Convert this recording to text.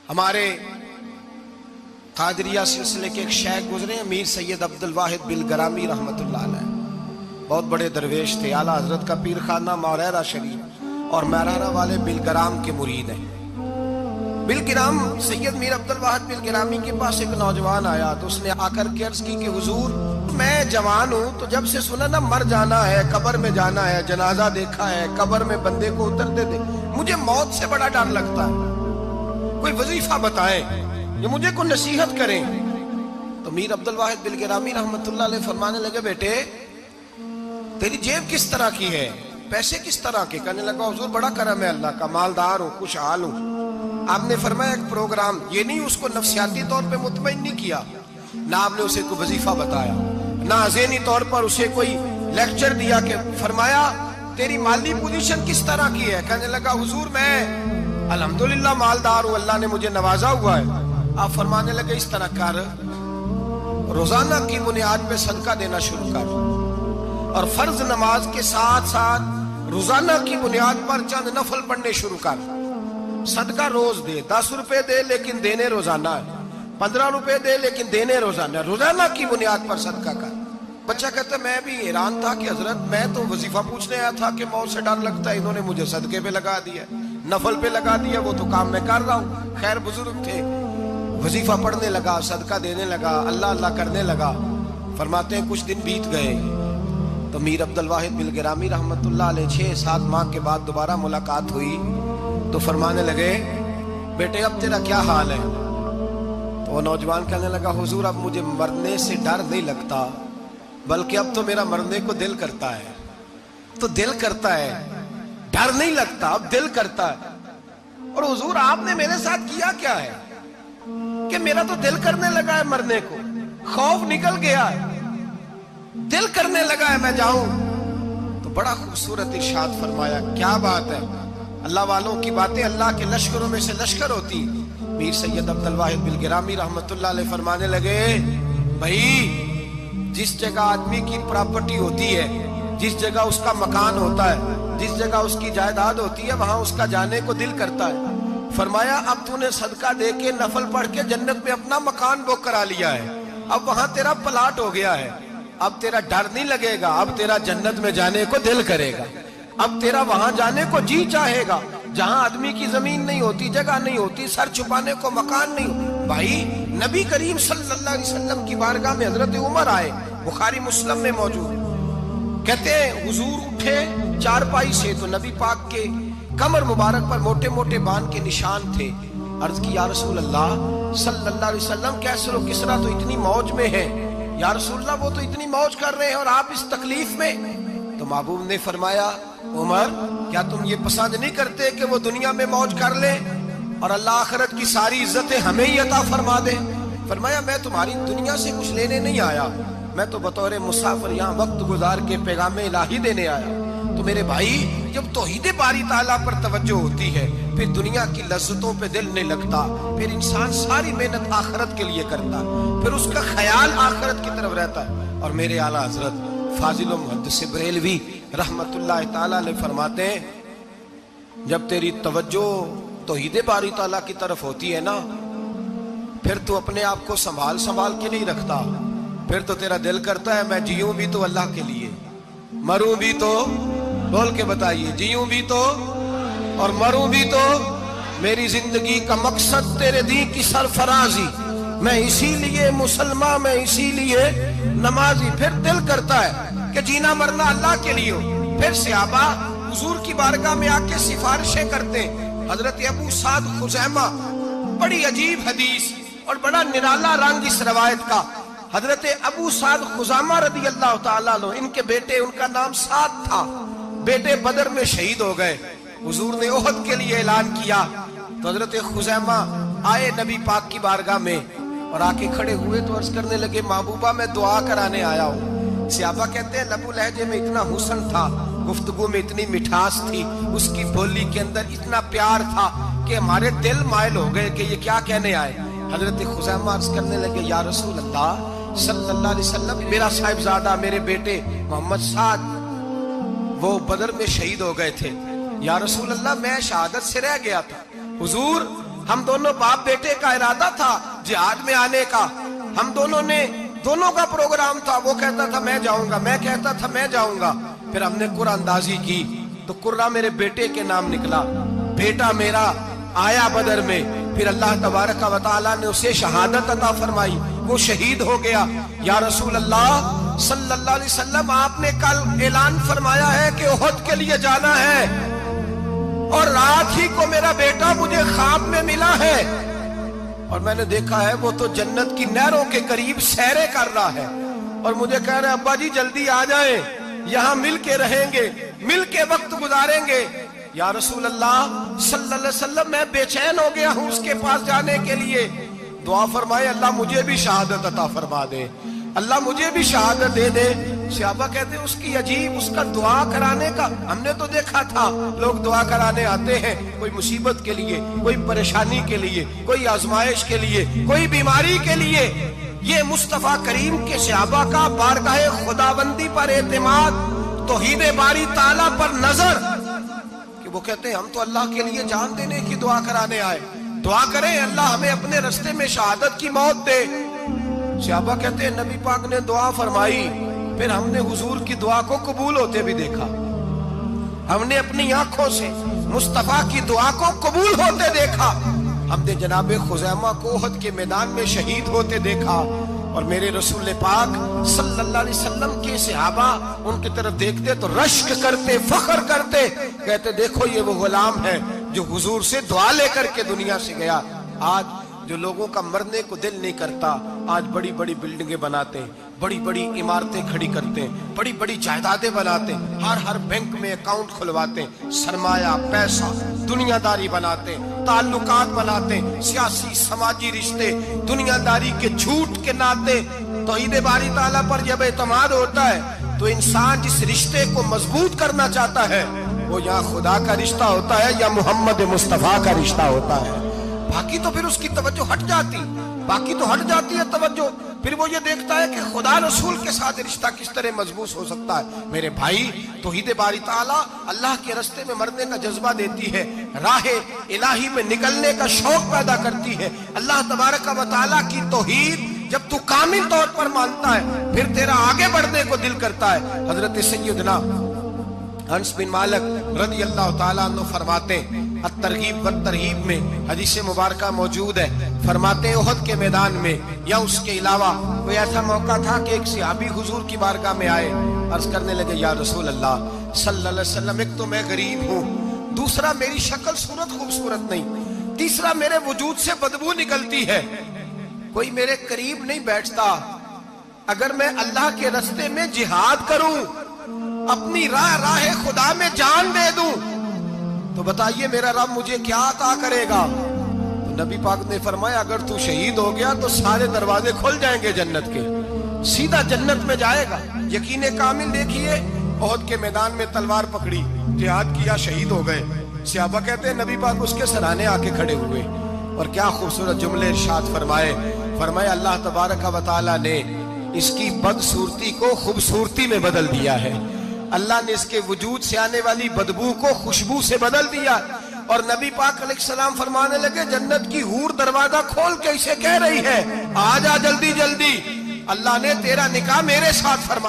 ہمارے قادریہ سلسلے کے ایک شیخ گزرے امیر سید عبد الواحد بلگرامی رحمت اللہ علیہ، بہت بڑے درویش تھے، اعلیٰ حضرت کا پیر خانہ موریرہ شریف اور میرارہ والے بلگرام کے مرید ہیں۔ بلگرام سید میر عبد الواحد بلگرامی کے پاس ایک نوجوان آیا تو اس نے آ کر کے عرض کی کہ حضور میں جوان ہوں، تو جب سے سنا نا مر جانا ہے، قبر میں جانا ہے، جنازہ دیکھا ہے، قبر میں بندے کو اترتے دے، مجھے موت سے بڑا ڈر لگتا ہے، کوئی وظیفہ بتائیں جو مجھے کوئی نصیحت کریں۔ تو میر عبد الواحد بلگرامی رحمت اللہ علیہ فرمانے لگے بیٹے تیری جیب کس طرح کی ہے، پیسے کس طرح کے؟ کہنے لگا حضور بڑا کرم ہے اللہ کا، مالدار ہوں، خوشحال ہوں۔ آپ نے فرمایا ایک پروگرام، یہ نہیں اس کو نفسیاتی طور پہ مطمئن نہیں کیا، نہ آپ نے اسے کوئی وظیفہ بتایا، نہ ذہنی طور پر اسے کوئی لیکچر دیا، کہ فرمایا تیری مالی پوزیشن کس طرح کی ہے؟ کہنے لگا حضور میں الحمدللہ مالدار ہوں، اللہ نے مجھے نوازا ہوا ہے۔ آپ فرمانے لگے اس طرح کر، روزانہ کی بنیاد پہ صدقہ دینا شروع کر، اور فرض نماز کے ساتھ ساتھ روزانہ کی بنیاد پر چند نفل پڑھنے شروع کر، صدقہ روز دے، 10 روپے دے لیکن دینے روزانہ ہے، 15 روپے دے لیکن دینے روزانہ ہے، روزانہ کی بنیاد پر صدقہ کر۔ بچہ کہتا ہے میں بھی حیران تھا کہ حضرت میں تو وظیفہ پوچھنے آیا تھا کہ موت سے ڈر لگتا ہے، انہوں نے مجھے صدقے پہ لگا دیا، نفل پہ لگا دیا، وہ تو کام میں کر رہا ہوں۔ خیر بزرگ تھے، وظیفہ پڑھنے لگا، صدقہ دینے لگا، اللہ اللہ کرنے لگا۔ فرماتے ہیں کچھ دن بیت گئے تو میر عبد الواحد بلگرامی رحمت اللہ علیہ 6-7 ماہ کے بعد دوبارہ ملاقات ہوئی تو فرمانے لگے بیٹے اب تیرا کیا حال ہے؟ تو وہ نوجوان کہنے لگا حضور اب مجھے مرنے سے ڈر نہیں لگتا، بلکہ اب تو میرا مرنے کو دل کرتا ہے، تو دل کرتا ہے، ڈر نہیں لگتا، اب دل کرتا ہے۔ اور حضور آپ نے میرے ساتھ کیا کیا ہے کہ میرا تو دل کرنے لگا ہے مرنے کو، خوف نکل گیا ہے، دل کرنے لگا ہے میں جاؤں۔ تو بڑا خوبصورت ارشاد فرمایا، کیا بات ہے، اللہ والوں کی باتیں اللہ کے لشکروں میں سے لشکر ہوتی۔ میر سید عبد الواحد بلگرامی رحمت اللہ علیہ فرمانے لگے بھائی جس جگہ آدمی کی پراپرٹی ہوتی ہے، جس جگہ اس کا مکان ہوتا ہے، جس جگہ اس کی جائیداد ہوتی ہے، وہاں اس کا جانے کو دل کرتا ہے۔ فرمایا اب تو نے صدقہ دے کے نفل پڑھ کے جنت میں اپنا مکان بک کرا لیا ہے، اب وہاں تیرا پلاٹ ہو گیا ہے، اب تیرا ڈر نہیں لگے گا، اب تیرا جنت میں جانے کو دل کرے گا، اب تیرا وہاں جانے کو جی چاہے گا جہاں آدمی کی زمین نہیں ہوتی، جگہ نہیں ہوتی، سر چھپانے کو مکان نہیں ہوتی۔ بھائی نبی کریم صلی اللہ علیہ وسلم کی بارگاہ میں حضرت عمر آئے، بخاری مسلم میں موجود، کہتے ہیں حضور اٹھے چارپائی سے تو نبی پاک کے کمر مبارک پر موٹے موٹے بان کے نشان تھے۔ عرض کی یا رسول اللہ صلی اللہ علیہ وسلم کیسر و کسرا تو اتنی موج میں ہے، یا رسول اللہ وہ تو اتنی موج کر رہے ہیں اور آپ اس تکلیف میں؟ تو محبوب نے فرمایا عمر کیا تم یہ پسند نہیں کرتے کہ وہ دنیا میں موج کر لے اور اللہ آخرت کی ساری عزتیں ہمیں ہی عطا فرما دے؟ فرمایا میں تمہاری دنیا سے کچھ لینے نہیں آیا، میں تو بطور مسافر یہاں وقت گزار کے پیغام الہی دینے آیا۔ تو میرے بھائی جب توحید باری تعالیٰ پر توجہ ہوتی ہے پھر دنیا کی لذتوں پہ دل نہیں لگتا، پھر انسان ساری محنت آخرت کے لیے کرتا، پھر اس کا خیال آخرت کی طرف رہتا ہے۔ اور میرے اعلیٰ حضرت فاضل و محدث بریلوی رحمت اللہ تعالیٰ نے فرماتے ہیں جب تیری توجہ توحید باری تعالیٰ کی طرف ہوتی ہے نا پھر تو اپنے آپ کو سنبھال کے نہیں رکھتا، پھر تو تیرا دل کرتا ہے میں جیوں بھی تو اللہ کے لیے، مروں بھی تو، بول کے بتائیے، جیوں بھی تو اور مروں بھی تو میری زندگی کا مقصد تیرے دین کی سرفرازی، میں اسی لیے مسلمان، میں اسی لیے نمازی۔ پھر دل کرتا ہے کہ جینا مرنا اللہ کے لیے ہو۔ پھر صحابہ حضور کی بارگاہ میں آ کے سفارشیں کرتے۔ حضرت ابو سعد خزیمہ، بڑی عجیب حدیث اور بڑا نرالا رنگ اس روایت کا، حضرت ابو سعد خزیمہ رضی اللہ تعالیٰ عنہ، ان کے بیٹے، ان کا نام سعد تھا، بیٹے بدر میں شہید ہو گئے۔ حضور نے احد کے لیے اعلان کیا تو حضرت خزیمہ آئے نبی پاک کی بارگاہ میں اور آ کے کھڑے ہوئے تو عرض کرنے لگے محبوبہ میں دعا کرانے آیا ہوں۔ صحابہ کہتے ہیں لب و لہجے میں اتنا حسن تھا، گفتگو میں اتنی مٹھاس تھی، اس کی بولی کے اندر اتنا پیار تھا کہ ہمارے دل مائل ہو گئے کہ یہ کیا کہنے آئے۔ حضرت خزیمہ عرض کرنے لگے یا رسول اللہ صلی اللہ علیہ وسلم میرا صاحبزادہ، میرے بیٹے محمد سعد وہ بدر میں شہید ہو گئے تھے، یا رسول اللہ میں شہادت سے رہ گیا تھا، حضور ہم دونوں باپ بیٹے کا ارادہ تھا جہاد میں آنے کا، ہم دونوں کا پروگرام تھا، وہ کہتا تھا میں جاؤں گا، میں کہتا تھا میں جاؤں گا۔ پھر ہم نے قرعہ اندازی کی تو قرہ میرے بیٹے کے نام نکلا، بیٹا میرا آیا بدر میں، پھر اللہ تبارک و تعالیٰ نے اسے شہادت عطا فرمائی، وہ شہید ہو گیا۔ یا رسول اللہ صلی اللہ علیہ وسلم، آپ نے کل اعلان فرمایا ہے کہ احد کے لیے جانا ہے، اور رات ہی کو میرا بیٹا مجھے خواب میں ملا ہے، اور میں نے دیکھا ہے وہ تو جنت کی نہروں کے قریب سیرے کر رہا ہے، اور مجھے کہہ رہے ابا جی جلدی آ جائیں، یہاں مل کے رہیں گے، مل کے وقت گزاریں گے۔ یا رسول اللہ صلی اللہ علیہ وسلم، میں بے چین ہو گیا ہوں اس کے پاس جانے کے لیے، دعا فرمائے اللہ مجھے بھی شہادت عطا فرما دے، اللہ مجھے بھی شہادت دے دے۔ صحابہ کہتے ہیں اس کی عجیب، اس کا دعا کرانے کا، ہم نے تو دیکھا تھا لوگ دعا کرانے آتے ہیں کوئی مصیبت کے لیے، کوئی پریشانی کے لیے، کوئی آزمائش کے لیے، کوئی بیماری کے لیے۔ یہ مصطفیٰ کریم کے صحابہ کا بارگاہ خداوندی پر اعتماد، توحید باری تعالیٰ پر نظر، کہ وہ کہتے ہیں ہم تو اللہ کے لیے جان دینے کی دعا کرانے آئے، دعا کریں اللہ ہمیں اپنے رستے میں شہادت کی موت دے۔ صحابہ کہتے ہیں نبی پاک نے دعا فرمائی، پھر ہم نے حضور کی دعا کو قبول ہوتے بھی دیکھا، ہم نے اپنی آنکھوں سے مصطفیٰ کی دعا کو قبول ہوتے دیکھا، ہم نے جناب خزیمہ کو احد کے میدان میں شہید ہوتے دیکھا، اور میرے رسول پاک صلی اللہ علیہ وسلم کے صحابہ ان کی طرف دیکھتے تو رشک کرتے، فخر کرتے، کہتے دیکھو یہ وہ غلام ہے جو حضور سے دعا لے کر کے دنیا سے گیا۔ آج جو لوگوں کا مرنے کو دل نہیں کرتا، آج بڑی بڑی بلڈنگیں بناتے ہیں، بڑی بڑی عمارتیں کھڑی کرتے ہیں، بڑی بڑی جائیدادیں بناتے ہیں، ہر بینک میں اکاؤنٹ کھلواتے ہیں، سرمایہ پیسہ دنیا داری بناتے ہیں، تعلقات بناتے ہیں، سیاسی سماجی رشتے، دنیا داری کے جھوٹ کے ناطے۔ توحید باری تعالیٰ پر جب اعتماد ہوتا ہے تو انسان جس رشتے کو مضبوط کرنا چاہتا ہے وہ یا خدا کا رشتہ ہوتا ہے یا محمد مصطفیٰ کا رشتہ ہوتا ہے، باقی تو پھر اس کی توجہ ہٹ جاتی ہے توجہ، پھر وہ یہ دیکھتا ہے کہ خدا رسول کے ساتھ رشتہ کس طرح مضبوط ہو سکتا ہے۔ میرے بھائی، توحید باری تعالیٰ اللہ کے رستے میں مرنے کا جذبہ دیتی ہے، راہ الہی میں نکلنے کا شوق پیدا کرتی ہے۔ اللہ تبارک و تعالیٰ کی توحید جب تو کامل طور پر مانتا ہے پھر تیرا آگے بڑھنے کو دل کرتا ہے۔ حضرت سیدنا انس بن مالک رضی اللہ تعالیٰ عنہ فرماتے ہیں، الترغیب والترہیب میں حدیث مبارکہ موجود ہے، فرماتے ہیں احد کے میدان میں یا اس کے علاوہ کوئی ایسا موقع تھا کہ ایک صحابی حضور کی بارگاہ میں آئے، عرض کرنے لگے یا رسول اللہ صلی اللہ علیہ وسلم، ایک تو میں غریب ہوں، دوسرا میری شکل صورت خوبصورت نہیں، تیسرا میرے وجود سے بدبو نکلتی ہے، کوئی میرے قریب نہیں بیٹھتا، اگر میں اللہ کے رستے میں جہاد کروں، اپنی راہ خدا میں جان دے دوں، تو بتائیے میرا رب مجھے کیا عطا کرے گا؟ تو نبی پاک نے فرمایا اگر تو شہید ہو گیا تو سارے دروازے کھل جائیں گے جنت کے، سیدھا جنت میں جائے گا۔ یقین کامل دیکھیے، احد کے میدان میں تلوار پکڑی، جہاد کیا، شہید ہو گئے، صحابہ کہتے ہیں نبی پاک اس کے سرانے آ کے کھڑے ہوئے، اور کیا خوبصورت جملے ارشاد فرمائے اللہ تبارک و تعالیٰ نے اس کی بدصورتی کو خوبصورتی میں بدل دیا ہے، اللہ نے اس کے وجود سے آنے والی بدبو کو خوشبو سے بدل دیا، اور نبی پاک علیہ السلام فرمانے لگے جنت کی حور دروازہ کھول کے اسے کہہ رہی ہے آ جا جلدی جلدی، اللہ نے تیرا نکاح میرے ساتھ فرمایا۔